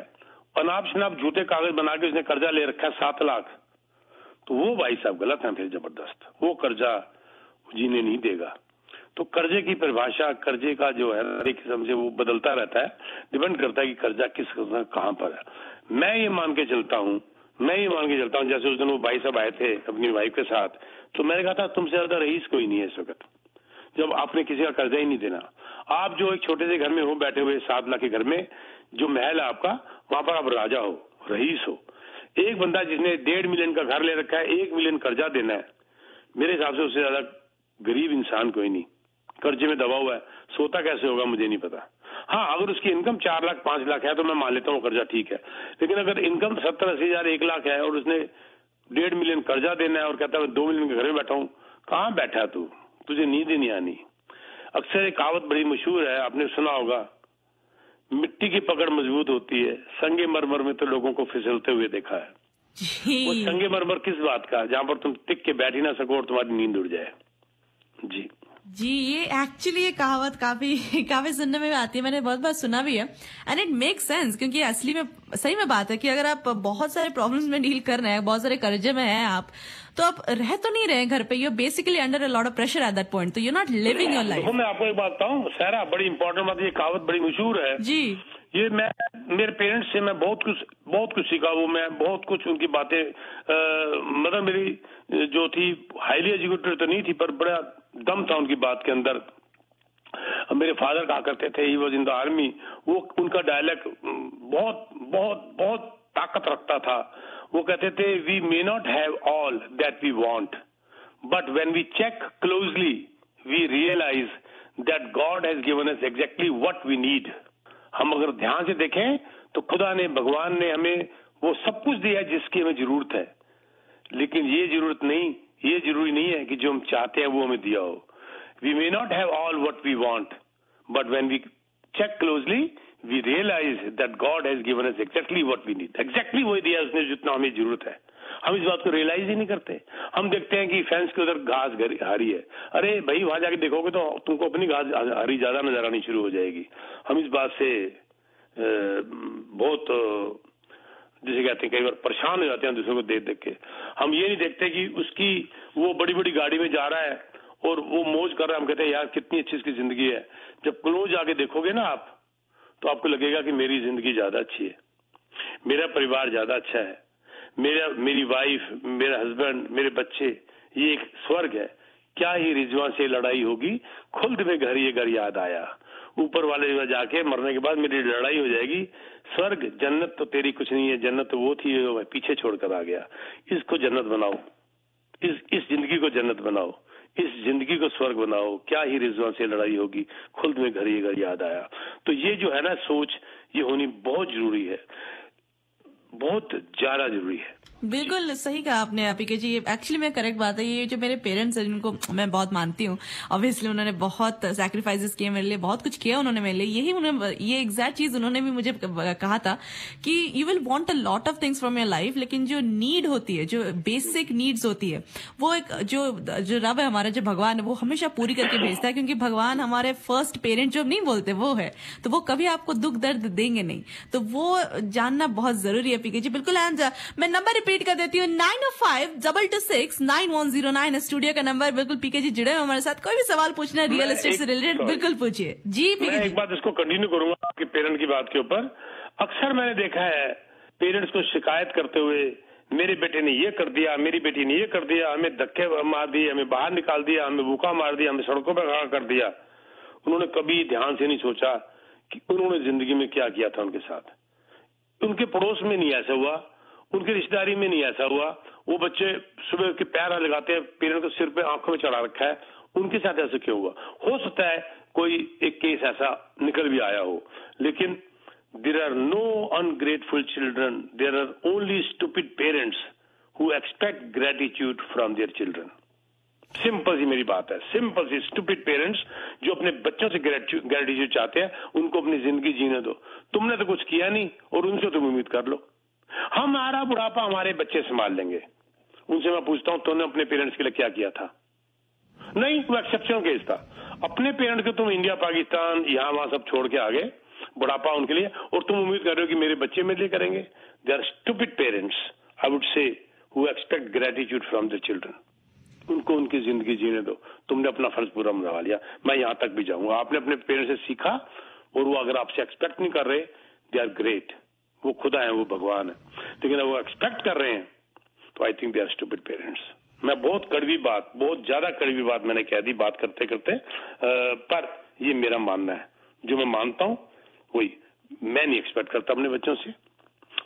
अनाप शनाप झूठे कागज बना के उसने कर्जा ले रखा है 7 लाख, तो वो भाई साहब गलत है, फिर जबरदस्त वो कर्जा जीने नहीं देगा। तो कर्जे की परिभाषा, कर्जे का जो है एक किस्म से वो बदलता रहता है, डिपेंड करता है कि कर्जा किस कहां पर है। मैं ये मान के चलता हूं, जैसे उस दिन वो भाई साहब आए थे अपनी वाइफ के साथ, तो मैंने कहा था तुमसे ज्यादा रईस कोई नहीं है इस वक्त, जब आपने किसी का कर्जा ही नहीं देना। आप जो एक छोटे से घर में हो बैठे हुए, 7 लाख के घर में, जो महल है आपका, वहां पर आप राजा हो, रईस हो। एक बंदा जिसने 1.5 मिलियन का घर ले रखा है, 1 मिलियन कर्जा देना है, मेरे हिसाब से उससे ज्यादा गरीब इंसान कोई नहीं, कर्जे में दबा हुआ है। सोता कैसे होगा मुझे नहीं पता। हाँ, अगर उसकी इनकम 4 लाख 5 लाख है तो मैं मान लेता हूँ कर्जा ठीक है, लेकिन अगर इनकम 70-80 हजार 1 लाख है और उसने 1.5 मिलियन कर्जा देना है और कहता है मैं 2 मिलियन के घर में बैठा हूँ, कहाँ बैठा तू, तुझे नींद ही नहीं आनी। अक्सर एक कहावत बड़ी मशहूर है, आपने सुना होगा, मिट्टी की पकड़ मजबूत होती है, संगे मरमर में तो लोगों को फिसलते हुए देखा है। जी वो संगमरमर किस बात का, जहां पर तुम टिक के बैठ ही ना सको और तुम्हारी नींद उड़ जाए। जी जी, ये एक्चुअली ये कहावत काफी काफी सुनने में भी आती है, मैंने बहुत बार सुना भी है एंड इट मेक सेंस, क्योंकि असली में सही में बात है कि अगर आप बहुत सारे प्रॉब्लम्स में डील कर रहे हैं, बहुत सारे कर्जे में हैं आप, तो आप रह तो नहीं रहे घर पे, you basically under a lot of pressure at that point, तो you not living your life. देखो मैं आपको एक बात बताऊं सहरा, बड़ी इंपॉर्टेंट बात, ये कहावत बड़ी मशहूर है जी। ये मैं मेरे पेरेंट्स से मैं बहुत कुछ सीखा। वो मैं बहुत कुछ उनकी बातें मतलब मेरी जो थी हाईली एजुकेटेड तो नहीं थी, पर बड़ा दम था उनकी बात के अंदर। मेरे फादर कहा करते थे, he was in the army, वो उनका डायलॉग बहुत बहुत बहुत ताकत रखता था। वो कहते थे, we may not have all that we want, but when we check closely we realize that God has given us exactly what we need. हम अगर ध्यान से देखें तो खुदा ने, भगवान ने हमें वो सब कुछ दिया है जिसकी हमें जरूरत है, लेकिन ये जरूरी नहीं है कि जो हम चाहते हैं वो हमें दिया हो। We may not have all what we want, but when we check closely we realize that God has given us exactly what we need. Exactly वही दिया उसने जितना हमें जरूरत है। हम इस बात को रियलाइज ही नहीं करते। हम देखते हैं कि फेंस के उधर घास हरी है, अरे भाई वहां जाके देखोगे तो तुमको अपनी घास हरी ज्यादा नजर आनी शुरू हो जाएगी। हम इस बात से बहुत जिसे कहते हैं कई बार परेशान हो जाते हैं दूसरों को देख देख के। हम ये नहीं देखते कि उसकी वो बड़ी बड़ी गाड़ी में जा रहा है और वो मौज कर रहा है, हम कहते हैं यार कितनी अच्छी इसकी जिंदगी है। जब क्लोज आके देखोगे ना आप, तो आपको लगेगा कि मेरी जिंदगी ज्यादा अच्छी है, मेरा परिवार ज्यादा अच्छा है, मेरी वाइफ, मेरा हस्बैंड, मेरे बच्चे, ये एक स्वर्ग है। क्या ही रिजवां से लड़ाई होगी, खुल्द में घर ये घर याद आया। ऊपर वाले जाके मरने के बाद मेरी लड़ाई हो जाएगी। स्वर्ग जन्नत तो तेरी कुछ नहीं है, जन्नत तो वो थी जो मैं पीछे छोड़कर आ गया। इसको जन्नत बनाओ, इस जिंदगी को जन्नत बनाओ, इस जिंदगी को स्वर्ग बनाओ। क्या ही रिजवां से लड़ाई होगी, खुल्द में घर ये घर याद आया। तो ये जो है ना सोच, ये होनी बहुत जरूरी है, बहुत ज्यादा जरूरी है। बिल्कुल सही कहा आपने आपके जी, एक्चुअली में करेक्ट बात है। ये जो मेरे पेरेंट्स हैं जिनको मैं बहुत मानती हूँ, ऑब्वियसली उन्होंने बहुत सैक्रिफाइसेस किए मेरे लिए, बहुत कुछ किया उन्होंने मेरे लिए। ये एग्जैक्ट चीज उन्होंने भी मुझे कहा था कि you will want a lot of things from your life, लेकिन जो नीड होती है, जो बेसिक नीड्स होती है, वो एक जो रब है हमारा, जो भगवान है, वो हमेशा पूरी करके भेजता है, क्योंकि भगवान हमारे फर्स्ट पेरेंट जो नहीं बोलते वो है, तो वो कभी आपको दुख दर्द देंगे नहीं। तो वो जानना बहुत जरूरी है पीके जी। बिल्कुल। एंड मैं नंबर रिपीट कर देती हूँ, 905-226-9109 स्टूडियो का नंबर। बिल्कुल पीके जी जुड़े हुए हमारे साथ, कोई भी सवाल पूछना है रियल एस्टेट से रिलेटेड बिल्कुल पूछिए जी। पीके जी एक बात इसको कंटिन्यू करूंगा आपके पेरेंट की बात के ऊपर। अक्सर मैंने देखा है पेरेंट्स को शिकायत करते हुए, मेरे बेटे ने ये कर दिया, मेरी बेटी ने ये कर दिया, हमें धक्के मार दिए, हमें बाहर निकाल दिया, हमें भूखा मार दिया, हमें सड़कों पर खड़ा कर दिया। उन्होंने कभी ध्यान से नहीं सोचा कि उन्होंने जिंदगी में क्या किया था उनके साथ। उनके पड़ोस में नहीं ऐसा हुआ, उनकी रिश्तेदारी में नहीं ऐसा हुआ। वो बच्चे सुबह के पैर लगाते हैं, पेरेंट को सिर पे आंखों में चढ़ा रखा है, उनके साथ ऐसा क्यों हुआ? हो सकता है कोई एक केस ऐसा निकल भी आया हो, लेकिन there are no ungrateful children, there are only stupid parents who expect gratitude from their children. Simple सी मेरी बात है, सिंपल सी। स्टूपिड पेरेंट्स जो अपने बच्चों से ग्रेटिट्यूड चाहते हैं, उनको अपनी जिंदगी जीने दो। तुमने तो कुछ किया नहीं और उनसे तुम उम्मीद कर लो हमारा बुढ़ापा हमारे बच्चे संभाल लेंगे। उनसे मैं पूछता हूं तुमने अपने पेरेंट्स के लिए क्या किया था? नहीं, वो एक्सेप्शनल केस था। अपने पेरेंट्स को तुम इंडिया पाकिस्तान यहां वहां सब छोड़ के आ गए, बुढ़ापा उनके लिए, और तुम उम्मीद कर रहे हो कि मेरे बच्चे मेरे लिए करेंगे। They are stupid parents I would say who expect gratitude from the children. उनको उनकी जिंदगी जीने दो। तुमने अपना फर्ज पूरा निभा लिया, मैं यहां तक भी जाऊंगा। आपने अपने पेरेंट्स से सीखा और वो अगर आपसे एक्सपेक्ट नहीं कर रहे, दे आर ग्रेट। वो खुदा है, वो भगवान है, लेकिन अगर वो एक्सपेक्ट कर रहे हैं तो I think they are stupid parents. मैं बहुत कड़वी बात, बहुत ज्यादा कड़वी बात मैंने कह दी बात करते करते, पर ये मेरा मानना है, जो मैं मानता हूं वही। मैं नहीं एक्सपेक्ट करता अपने बच्चों से।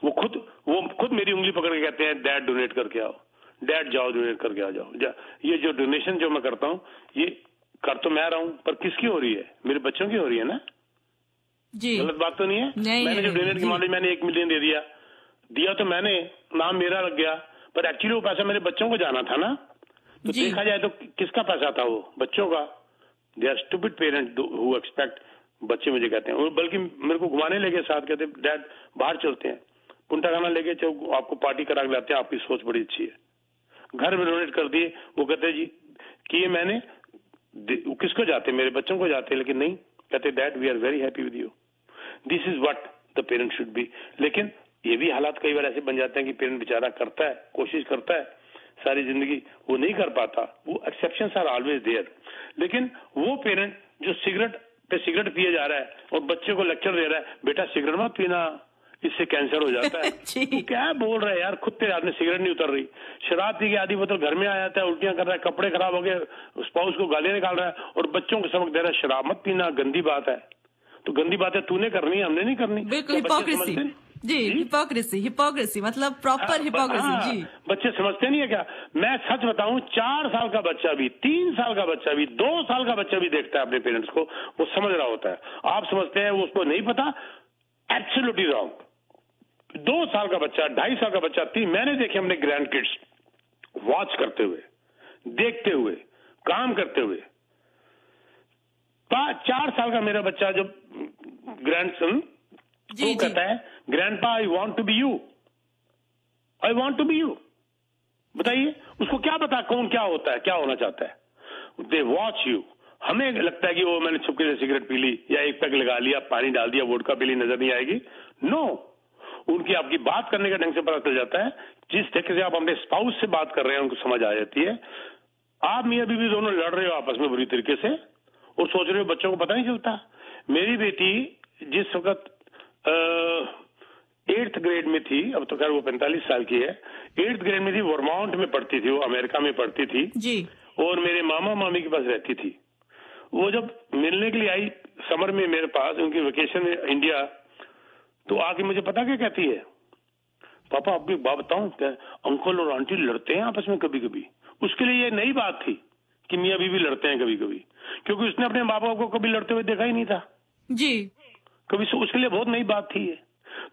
वो खुद मेरी उंगली पकड़ के कहते हैं डैड डोनेट करके आओ, डैड जाओ डोनेट करके आ जाओ। ये जो डोनेशन जो मैं करता हूँ, ये कर तो मैं रहा हूँ, पर किसकी हो रही है? मेरे बच्चों की हो रही है ना जी। गलत बात तो नहीं है? मैंने जो डोनेट की मान ली मैंने 1 मिलियन दे दिया तो मैंने, नाम मेरा लग गया, पर एक्चुअली वो पैसा मेरे बच्चों को जाना था ना। तो देखा जाए तो किसका पैसा था वो? बच्चों का। They are stupid parents who expect. बच्चे मुझे कहते हैं, बल्कि मेरे को घुमाने लगे साथ, कहते डैड बाहर चलते हैं। पुंटा खाना लेके चलो आपको पार्टी करा के लाते हैं, आपकी सोच बड़ी अच्छी है। घर में डोनेट कर दिए, वो कहते जी किए मैंने, किसको जाते, मेरे बच्चों को जाते, लेकिन नहीं, कहते dad we are very happy with you. This is what the parent should be. लेकिन ये भी हालात कई बार ऐसे बन जाते हैं कि पेरेंट बेचारा करता है, कोशिश करता है सारी जिंदगी, वो नहीं कर पाता, वो एक्सेप्शंस आर ऑलवेज देयर। लेकिन वो पेरेंट जो सिगरेट पे सिगरेट पिए जा रहा है और बच्चे को लेक्चर दे रहा है, बेटा सिगरेट मत पीना, इससे कैंसर हो जाता है। तो क्या बोल रहा है यार, खुद तेरे हाथ में सिगरेट नहीं उतर रही, शराब पी के आधी बोतल घर में आ जाता है, उल्टियां कर रहा है, कपड़े खराब हो गए, स्पाउस को गालियां निकाल रहा है और बच्चों को सबक दे रहा है शराब मत पीना, गंदी बात है। तो गंदी बात है तूने करनी है, हमने नहीं करनी। बिल्कुल हिपोक्रेसी जी, हिपोक्रेसी मतलब प्रॉपर हिपोक्रेसी जी। बच्चे समझते नहीं है क्या? मैं सच बताऊं, 4 साल का बच्चा भी, 3 साल का बच्चा भी, 2 साल का बच्चा भी देखता है अपने पेरेंट्स को, वो समझ रहा होता है। आप समझते हैं वो उसको नहीं पता, एब्सोल्युटली रॉन्ग। 2 साल का बच्चा, 2.5 साल का बच्चा, 3, मैंने देखे अपने ग्रैंड किड्स वॉच करते हुए, देखते हुए, काम करते हुए। 4 साल का मेरा बच्चा जब ग्रैंडसन वो कहता है grandpa I want to be you, I want to be you. बताइए उसको क्या पता कौन क्या होता है, क्या होना चाहता है। They watch you. हमें लगता है कि वो मैंने छुपके से सिगरेट पी ली या एक पैक लगा लिया, पानी डाल दिया, वोडका पी ली, नजर नहीं आएगी। नो, उनकी आपकी बात करने का ढंग से पता चल जाता है। जिस तरीके से आप अपने स्पाउस से बात कर रहे हैं उनको समझ आ जाती है। आप मियां बीवी दोनों लड़ रहे हो आपस में बुरी तरीके से और सोच रहे हो बच्चों को पता नहीं चलता। मेरी बेटी जिस वक्त 8th ग्रेड में थी, अब तो खैर वो 45 साल की है, 8th ग्रेड में थी, वर्माउंट में पढ़ती थी, वो अमेरिका में पढ़ती थी जी, और मेरे मामा मामी के पास रहती थी। वो जब मिलने के लिए आई समर में मेरे पास, उनकी वेकेशन में इंडिया, तो आके मुझे पता क्या कहती है, पापा आपको एक बात बताऊं, क्या अंकल और आंटी लड़ते हैं आपस में कभी कभी। उसके लिए ये नई बात थी कि मियां बीवी लड़ते हैं कभी कभी, क्योंकि उसने अपने माँ बाप को कभी लड़ते हुए देखा ही नहीं था जी, कभी। उसके लिए बहुत नई बात थी ये।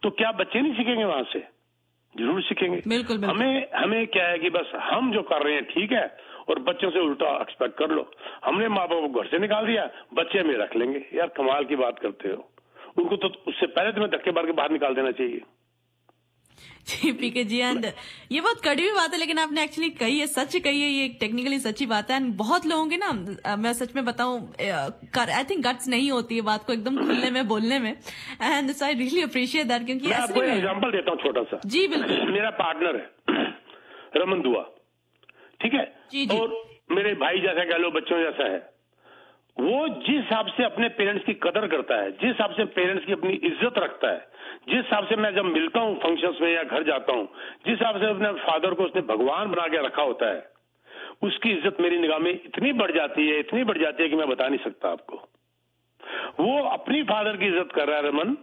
तो क्या बच्चे नहीं सीखेंगे वहां से? जरूर सीखेंगे। बिल्कुल, बिल्कुल। हमें क्या है कि बस हम जो कर रहे हैं ठीक है, और बच्चों से उल्टा एक्सपेक्ट कर लो। हमने माँ बाप को घर से निकाल दिया, बच्चे हमें रख लेंगे। यार कमाल की बात करते हो। उनको तो उससे पहले तुम्हें धक्के मार के बाहर निकाल देना चाहिए। जी पीके जी, एंड ये बहुत कड़वी बात है लेकिन आपने एक्चुअली कही है, सच कही है, ये टेक्निकली सच्ची बात है। एंड बहुत लोगों की ना, मैं सच में बताऊं, आई थिंक गट्स नहीं होती है बात को एकदम खुलने में बोलने में। And so I really appreciate that, क्योंकि मैं आपको एग्जांपल देता हूँ छोटा सा। जी बिल्कुल। मेरा पार्टनर है रमन दुआ, ठीक है जी, जी। और मेरे भाई जैसा कह लो, बच्चों जैसा है। वो जिस हिसाब से अपने पेरेंट्स की कदर करता है, जिस हिसाब से पेरेंट्स की अपनी इज्जत रखता है, जिस हिसाब से मैं जब मिलता हूँ फंक्शंस में या घर जाता हूँ, जिस हिसाब से अपने फादर को उसने भगवान बना के रखा होता है, उसकी इज्जत मेरी निगाह में इतनी बढ़ जाती है, इतनी बढ़ जाती है कि मैं बता नहीं सकता आपको। वो अपनी फादर की इज्जत कर रहा है रमन,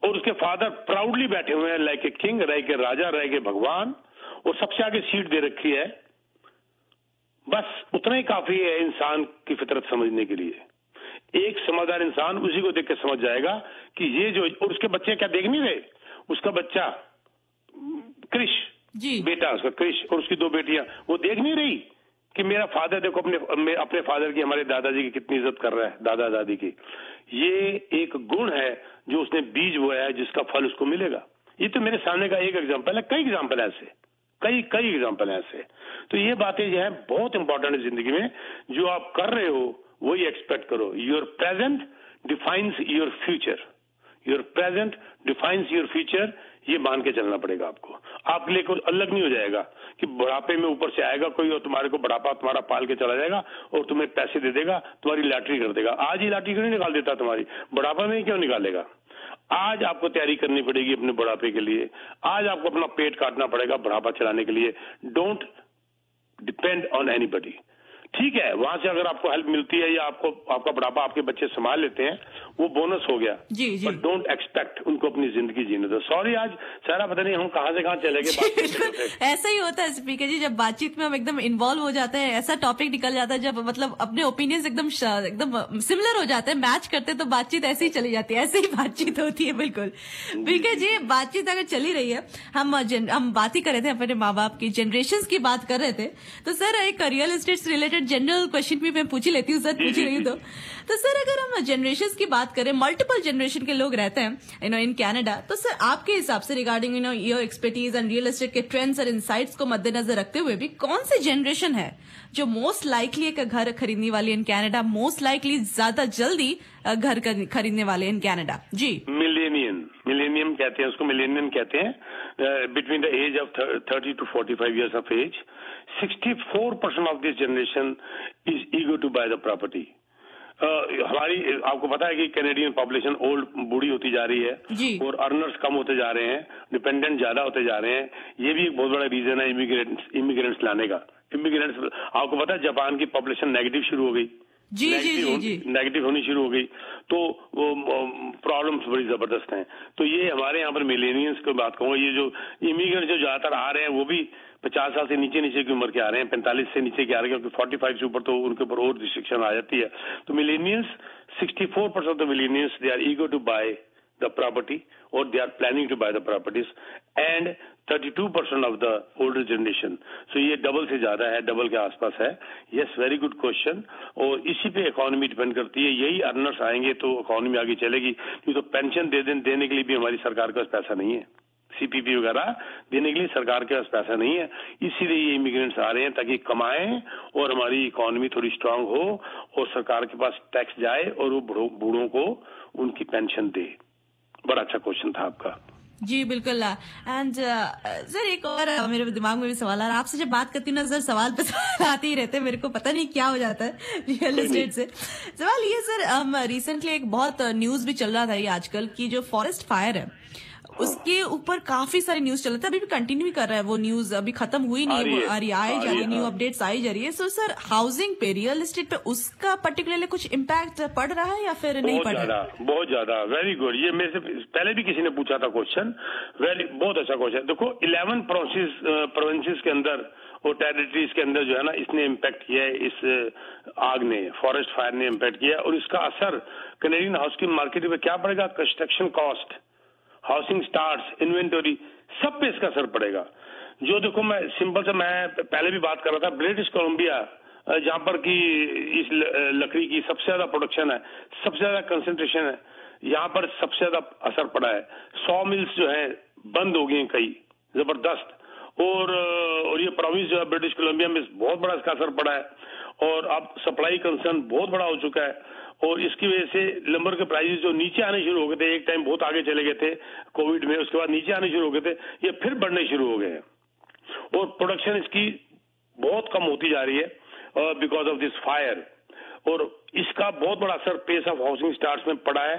और उसके फादर प्राउडली बैठे हुए हैं, like a king, like a Raja, like a भगवान, और सबसे आगे सीट दे रखी है। बस उतना ही काफी है इंसान की फितरत समझने के लिए। एक समझदार इंसान उसी को देख के समझ जाएगा कि ये जो, और उसके बच्चे क्या देख नहीं रहे, उसका बच्चा क्रिश जी, बेटा उसका क्रिश, और उसकी 2 बेटियां, वो देख नहीं रही कि मेरा फादर देखो अपने फादर की, हमारे दादाजी की कितनी इज्जत कर रहा है, दादा दादी की। ये एक गुण है जो उसने बीज बोया है, जिसका फल उसको मिलेगा। ये तो मेरे सामने का एक एग्जाम्पल है, कई एग्जाम्पल है ऐसे, कई एग्जाम्पल है ऐसे। तो ये बातें जो है बहुत इंपॉर्टेंट है जिंदगी में। जो आप कर रहे हो वही एक्सपेक्ट करो। Your present defines your future, your present defines your future. ये मान के चलना पड़ेगा आपको। आपके लिए कुछ अलग नहीं हो जाएगा कि बुढ़ापे में ऊपर से आएगा कोई और तुम्हारे को बुढ़ापा तुम्हारा पाल के चला जाएगा और तुम्हें पैसे दे देगा, तुम्हारी लॉटरी कर देगा। आज ही लॉटरी क्यों नहीं निकाल देता तुम्हारी, बुढ़ापा में क्यों निकालेगा? आज आपको तैयारी करनी पड़ेगी अपने बुढ़ापे के लिए। आज आपको अपना पेट काटना पड़ेगा बुढ़ापा चलाने के लिए। Don't depend on anybody. ठीक है, वहां से अगर आपको हेल्प मिलती है या आपको आपका बुढ़ापा आपके बच्चे संभाल लेते हैं, वो बोनस हो गया। जी जी, बट डोंट एक्सपेक्ट उनको अपनी जिंदगी जीने दो। सॉरी, आज सारा पता नहीं हम कहां से कहां चले गए। ऐसा ही होता है स्पीकर जी, जब बातचीत में हम एकदम इन्वॉल्व हो जाते हैं, ऐसा टॉपिक निकल जाता है जब मतलब अपने ओपिनियंस एकदम सिमिलर हो जाते हैं, मैच करते हैं, तो बातचीत ऐसे ही चली जाती है। ऐसे ही बातचीत होती है। बिल्कुल स्पीकर जी, बातचीत अगर चली रही है, हम बात ही कर रहे थे अपने माँ बाप की जनरेशन की बात कर रहे थे, तो सर एक रियल एस्टेट से रिलेटेड रिलेटेड जनरल क्वेश्चन भी मैं पूछ ही लेती हूँ सर, पूछ ही रही हूँ तो सर अगर हम जनरेशन की बात करें, मल्टीपल जनरेशन के लोग रहते हैं इन कैनेडा, तो सर आपके हिसाब से regarding your expertise and real estate के ट्रेंड्स और इनसाइट्स को मद्देनजर रखते हुए भी कौन सी जनरेशन है जो मोस्ट लाइकली एक घर खरीदने वाली इन कैनेडा, मोस्ट लाइकली ज्यादा जल्दी घर खरीदने वाले इन कैनेडा? जी, मिलेनियम कहते हैं उसको, मिलेनियम कहते हैं, between the age of 30 to 45 years of age. 64% of this generation is eager to buy the property. हमारी आपको पता है कि कैनेडियन पॉपुलेशन ओल्ड बूढ़ी होती जा रही है और अर्नर्स कम होते जा रहे हैं, डिपेंडेंट ज्यादा होते जा रहे हैं. ये भी एक बहुत बड़ा रीजन है इमिग्रेंट्स लाने का. इमिग्रेंट्स, आपको पता है जापान की पॉपुलेशन नेगेटिव शुरू हो गई, जी नेगेटिव होनी शुरू हो गई, तो वो प्रॉब्लम्स बड़ी जबरदस्त हैं. तो ये हमारे यहाँ पर मिलेनियंस की बात कहूँगा, ये जो इमिग्रेंट जो ज्यादातर आ रहे हैं वो भी 50 साल से नीचे की उम्र के आ रहे हैं, 45 से नीचे के आ रहे हैं, क्योंकि 45 से ऊपर तो उनके ऊपर और रिस्ट्रिक्शन आ जाती है. तो millennials, 64% of the millennials they are eager to buy the property और they are planning to buy the properties, and 32% of the older generation. So ये डबल से ज्यादा है, डबल के आसपास है. Yes, very good question. और इसी पे इकोनॉमी डिपेंड करती है. यही अर्नर्स आएंगे तो इकोनॉमी आगे चलेगी. तो पेंशन देने के लिए भी हमारी सरकार के पास पैसा नहीं है, CPP वगैरह देने के लिए सरकार के पास पैसा नहीं है. इसीलिए ये इमिग्रेंट्स आ रहे हैं ताकि कमाएं और हमारी इकोनॉमी थोड़ी स्ट्रांग हो और सरकार के पास टैक्स जाए और वो बूढ़ों को उनकी पेंशन दे. बड़ा अच्छा क्वेश्चन था आपका. जी बिल्कुल. एंड सर एक और मेरे दिमाग में भी सवाल आ रहा है. आपसे जब बात करती हूँ ना सर, सवाल पे सवाल आते ही रहते हैं, मेरे को पता नहीं क्या हो जाता है रियल एस्टेट से. सवाल ये सर, रिसेंटली एक बहुत न्यूज भी चल रहा था ये आजकल की जो फॉरेस्ट फायर है उसके ऊपर काफी सारी न्यूज चल रहा था, अभी भी कंटिन्यू कर रहा है वो न्यूज, अभी खत्म हुई नहीं है, वो आई जा रही है, न्यू अपडेट्स आई जा रही है. सो सर हाउसिंग पे, रियल एस्टेट पे उसका पर्टिकुलरली कुछ इम्पैक्ट पड़ रहा है या फिर नहीं पड़ रहा है? बहुत ज्यादा. Very good. ये मेरे से पहले भी किसी ने पूछा था क्वेश्चन, बहुत अच्छा क्वेश्चन. देखो 11 प्रोविंसेस के अंदर और टेरिटरीज के अंदर जो है ना, इसने इम्पैक्ट किया है, इस आग ने, फॉरेस्ट फायर ने इम्पैक्ट किया. और इसका असर कैनेडियन हाउसिंग मार्केट पे क्या पड़ेगा? Construction cost, housing starts, inventory, सब पे इसका असर पड़ेगा. जो देखो, मैं सिंपल से, मैं पहले भी बात कर रहा था, ब्रिटिश कोलंबिया जहां पर की इस लकड़ी की सबसे ज्यादा प्रोडक्शन है, सबसे ज्यादा कंसंट्रेशन है, यहाँ पर सबसे ज्यादा असर पड़ा है. 100 मिल्स जो है बंद हो गई हैं कई, जबरदस्त. और ये प्रोविंस जो है ब्रिटिश कोलंबिया में बहुत बड़ा इसका असर पड़ा है. और अब सप्लाई कंसर्न बहुत बड़ा हो चुका है और इसकी वजह से लंबर के प्राइसेस जो नीचे आने शुरू हो गए थे, एक टाइम बहुत आगे चले गए थे कोविड में, उसके बाद नीचे आने शुरू हो गए थे, ये फिर बढ़ने शुरू हो गए हैं. और प्रोडक्शन इसकी बहुत कम होती जा रही है बिकॉज ऑफ दिस फायर. और इसका बहुत बड़ा असर पेस ऑफ हाउसिंग स्टार्ट्स में पड़ा है.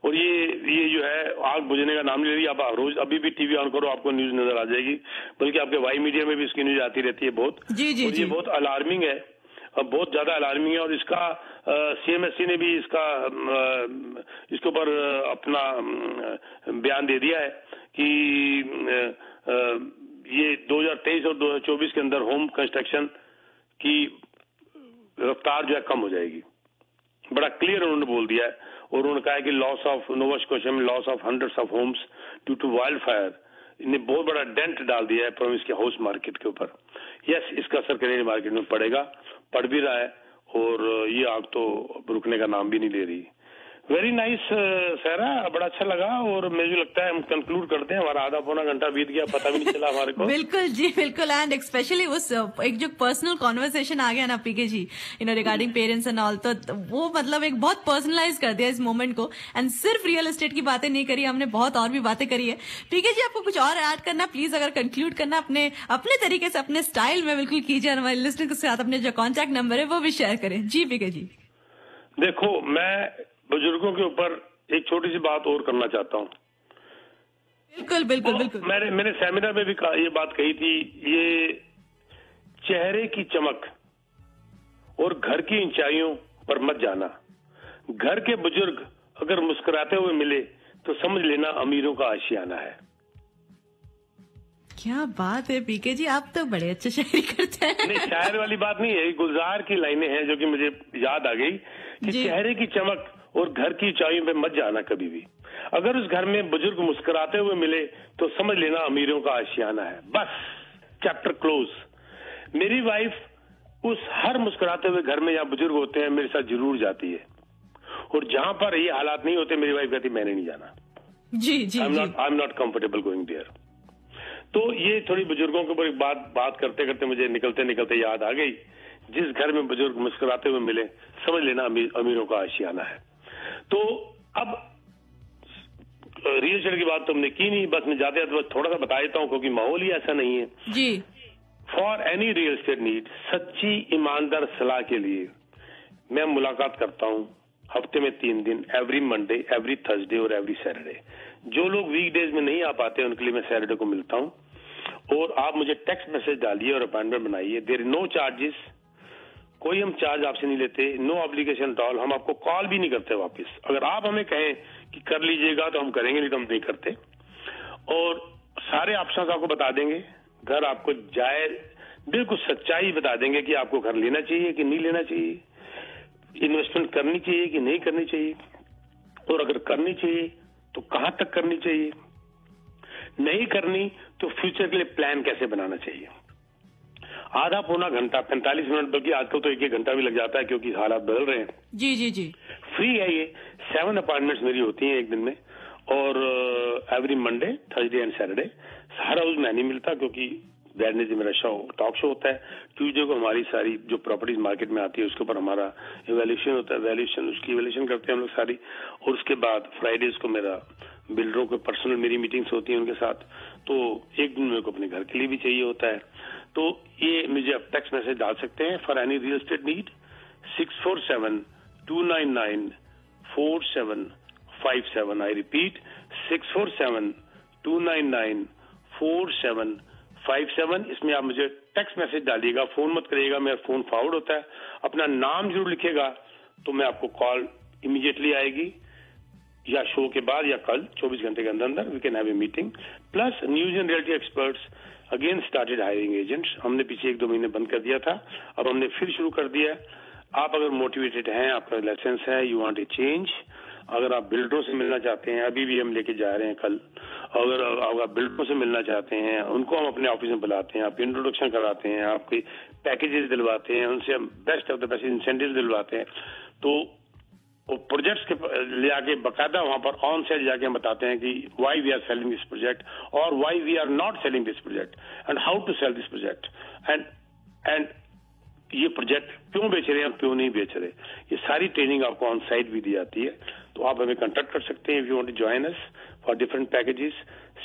और ये जो है आग बुझने का नाम नहीं ले रही. आप रोज अभी भी टीवी ऑन करो, आपको न्यूज नजर आ जाएगी, बल्कि आपके वाई मीडिया में भी इसकी न्यूज आती रहती है बहुत. ये बहुत अलार्मिंग है, बहुत ज्यादा अलार्मिंग है. और इसका CMSC ने भी इसके ऊपर अपना बयान दे दिया है कि ये 2023 और 2024 के अंदर होम कंस्ट्रक्शन की रफ्तार जो है कम हो जाएगी. बड़ा क्लियर उन्होंने बोल दिया है. और उन्होंने कहा है कि लॉस ऑफ नोवा स्कॉशिया में loss of hundreds of homes due to wild fire, इन्हें बहुत बड़ा डेंट डाल दिया है प्रोविंस के हाउस मार्केट के ऊपर. यस, इसका असर कैनेडियन मार्केट में पड़ेगा, पड़ भी रहा है. और ये आग तो रुकने का नाम भी नहीं ले रही. वेरी नाइस सहरा, बड़ा अच्छा लगा. और मुझे लगता है हम कंक्लूड करते हैं, हमारा आधा पौना घंटा बीत गया, पता भी नहीं चला हमारे को. बिल्कुल जी, बिल्कुल. एंड स्पेशली उस एक जो पर्सनल कॉन्वर्सेशन आ गया ना पीके जी, रिगार्डिंग पेरेंट्स एंड ऑल, तो वो मतलब एक बहुत पर्सनलाइज कर दिया इस मोमेंट को. एंड सिर्फ रियल एस्टेट की बातें नहीं करी हमने, बहुत और भी बातें करी है. पीके जी, आपको कुछ और ऐड करना, प्लीज अगर कंक्लूड करना अपने तरीके से, अपने स्टाइल में बिल्कुल कीजिए. हमारे लिस्टनर के साथ अपने जो कॉन्टैक्ट नंबर है वो भी शेयर करें. जी पीके जी. देखो, मैं बुजुर्गों के ऊपर एक छोटी सी बात और करना चाहता हूँ. बिल्कुल बिल्कुल बिल्कुल. मैंने सेमिनार में भी ये बात कही थी, ये चेहरे की चमक और घर की ऊंचाइयों पर मत जाना. घर के बुजुर्ग अगर मुस्कुराते हुए मिले तो समझ लेना अमीरों का आशियाना है. क्या बात है पीके जी, आप तो बड़े अच्छे शायरी करते हैं. नहीं, शायर वाली बात नहीं है, गुलजार की लाइनें हैं जो कि मुझे याद आ गई कि चेहरे की चमक और घर की ऊंचाइयों पे मत जाना कभी भी. अगर उस घर में बुजुर्ग मुस्कुराते हुए मिले तो समझ लेना अमीरों का आशियाना है. बस, चैप्टर क्लोज. मेरी वाइफ उस हर मुस्कुराते हुए घर में जहाँ बुजुर्ग होते हैं मेरे साथ जरूर जाती है, और जहां पर ये हालात नहीं होते मेरी वाइफ कहती मैंने नहीं जाना, जी I am not comfortable going there. तो ये थोड़ी बुजुर्गों के ऊपर एक बात करते करते मुझे निकलते निकलते याद आ गई, जिस घर में बुजुर्ग मुस्कुराते हुए मिले समझ लेना अमीरों का आशियाना है। तो अब रियल एस्टेट की बात तो हमने की नहीं, बस मैं जाते बस थोड़ा सा बता देता हूँ क्योंकि माहौल ही ऐसा नहीं है जी। For any real estate need, सच्ची ईमानदार सलाह के लिए मैं मुलाकात करता हूँ हफ्ते में 3 दिन, एवरी मंडे, एवरी थर्सडे और एवरी सैटरडे। जो लोग वीकडेज में नहीं आ पाते उनके लिए मैं सैटरडे को मिलता हूँ, और आप मुझे टेक्स्ट मैसेज डालिए और अपॉइंटमेंट बनाइए। देयर इज नो चार्जेस, कोई हम चार्ज आपसे नहीं लेते, नो ऑब्लिगेशन एट ऑल। हम आपको कॉल भी नहीं करते वापस। अगर आप हमें कहें कि कर लीजिएगा तो हम करेंगे, नहीं तो हम नहीं करते। और सारे ऑप्शंस आपको बता देंगे, घर आपको जाए बिल्कुल सच्चाई बता देंगे कि आपको घर लेना चाहिए कि नहीं लेना चाहिए, इन्वेस्टमेंट करनी चाहिए कि नहीं करनी चाहिए, और अगर करनी चाहिए तो कहां तक करनी चाहिए, नहीं करनी तो फ्यूचर के लिए प्लान कैसे बनाना चाहिए। आधा पौना घंटा, 45 मिनट, बल्कि आजकल तो 1 घंटा भी लग जाता है क्योंकि हालात बदल रहे हैं। जी जी जी। फ्री है ये, 7 अपॉइंटमेंट्स मेरी होती हैं एक दिन में, और every Monday, Thursday and Saturday. हर रोज मैं नहीं मिलता क्योंकि वेडनेसडे मेरा टॉक शो होता है। ट्यूसडे को हमारी सारी जो प्रॉपर्टीज मार्केट में आती है उसके ऊपर हमारा इवैल्यूएशन होता है, उसकी इवैल्यूएशन करते हैं हम लोग सारी। और उसके बाद फ्राइडेज को मेरा बिल्डरों को पर्सनल मेरी मीटिंग्स होती हैं उनके साथ। तो एक दिन मेरे को अपने घर के लिए भी चाहिए होता है। तो ये मुझे आप टेक्स्ट मैसेज डाल सकते हैं for any real estate need, 647-299-4757। I repeat, 647-299-4757। इसमें आप मुझे टेक्स्ट मैसेज डालिएगा, फोन मत करिएगा, मेरा फोन फॉरवर्ड होता है। अपना नाम जरूर लिखेगा तो मैं आपको कॉल इमीडिएटली आएगी, या शो के बाद या कल 24 घंटे के अंदर अंदर we can have a meeting. Plus news and reality experts again started hiring agents. हमने पीछे 1-2 महीने बंद कर दिया था, अब हमने फिर शुरू कर दिया है। आप अगर मोटिवेटेड हैं, आपका लाइसेंस है, यू वांट ए चेंज, अगर आप बिल्डरों से मिलना चाहते हैं, अभी भी हम लेके जा रहे हैं कल, अगर आप बिल्डरों से मिलना चाहते हैं, उनको हम अपने ऑफिस में बुलाते हैं, आपकी इंट्रोडक्शन कराते हैं, आपके पैकेजेस दिलवाते हैं, उनसे हम best of the best incentive दिलवाते हैं। तो वो प्रोजेक्ट्स के ले आके बकायदा वहां पर ऑन साइड जाके हम बताते हैं कि why we are selling this project और why we are not selling this project and how to sell this project and ये प्रोजेक्ट क्यों बेच रहे हैं और क्यों नहीं बेच रहे। ये सारी ट्रेनिंग आपको ऑन साइट भी दी जाती है। तो आप हमें कांटेक्ट कर सकते हैं if you want to join us for different packages.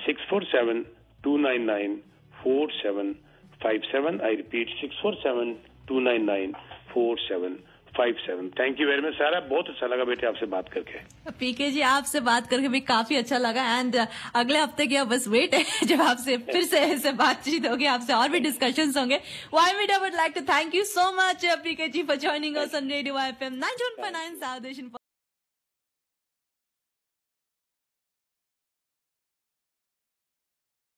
647-299-4757। I repeat, 647-299-4757। Thank you very much Sarah, बहुत अच्छा लगा बेटे आपसे बात करके। पीके जी, आपसे बात करके भी काफी अच्छा लगा, एंड अगले हफ्ते की अब बस वेट है जब आपसे फिर से बातचीत होगी, आपसे और भी डिस्कशंस होंगे। I would like to thank you so much PK ji for joining us on radio FM 91.9 south Asian.